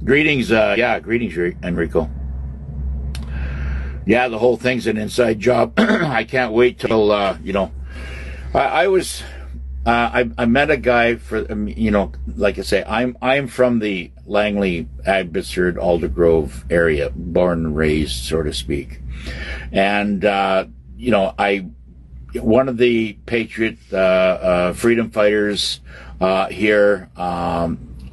Greetings, greetings, Enrico. Yeah, the whole thing's an inside job. I can't wait till, I met a guy like I say, I'm from the Langley, Abbotsford, Aldergrove area, born and raised, so to speak. And, one of the Patriot, freedom fighters, here,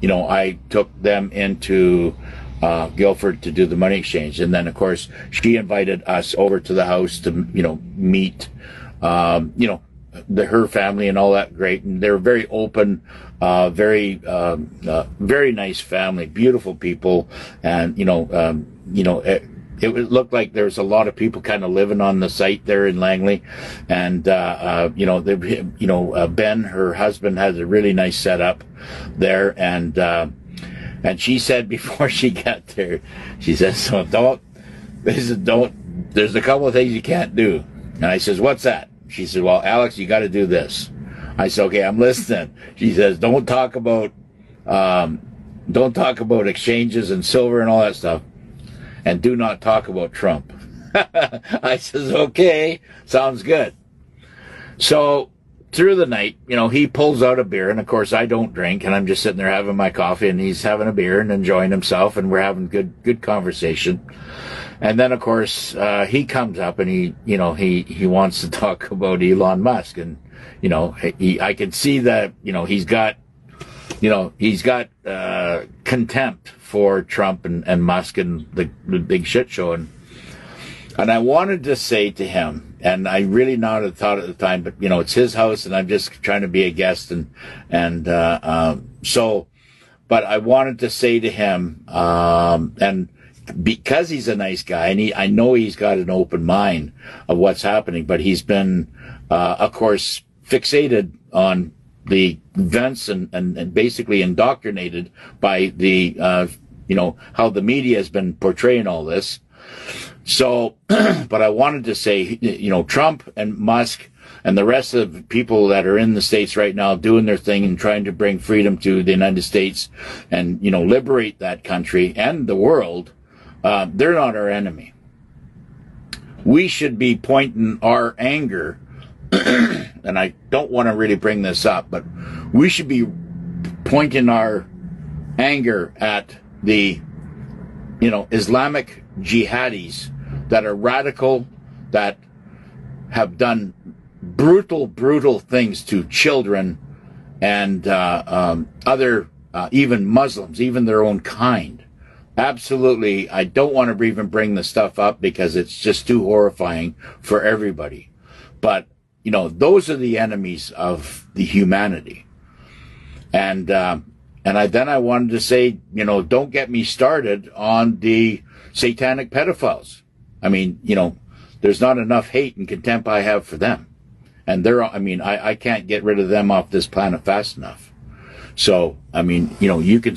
I took them into Guildford to do the money exchange, and then of course she invited us over to the house to meet her family and all that. Great, and they're very open, very nice family, beautiful people, and it looked like there was a lot of people kind of living on the site there in Langley, and Ben, her husband, has a really nice setup there, and she said before she got there, she says, "So don't. There's a couple of things you can't do." And I says, "What's that?" She said, "Well, Alex, you got to do this." I said, "Okay, I'm listening." She says, don't talk about exchanges and silver and all that stuff. And do not talk about Trump." I says, "Okay, sounds good." So through the night, he pulls out a beer, and of course I don't drink, and I'm just sitting there having my coffee, and he's having a beer and enjoying himself, and we're having good conversation. And then of course he comes up and he wants to talk about Elon Musk, and I can see that he's got contempt for Trump and Musk and the big shit show. And I wanted to say to him, and I really not had thought at the time, but it's his house and I'm just trying to be a guest, but I wanted to say to him, and because he's a nice guy, and I know he's got an open mind of what's happening, but he's been, of course, fixated on the events and basically indoctrinated by the, how the media has been portraying all this. So, but I wanted to say, Trump and Musk and the rest of the people that are in the States right now doing their thing and trying to bring freedom to the United States and, liberate that country and the world, they're not our enemy. We should be pointing our anger and I don't want to really bring this up, but we should be pointing our anger at the, Islamic jihadis that are radical, that have done brutal things to children and other, even Muslims, even their own kind. Absolutely, I don't want to even bring the stuff up because it's just too horrifying for everybody. But those are the enemies of the humanity. And I wanted to say, don't get me started on the satanic pedophiles. I mean, there's not enough hate and contempt I have for them. And I can't get rid of them off this planet fast enough. So, you can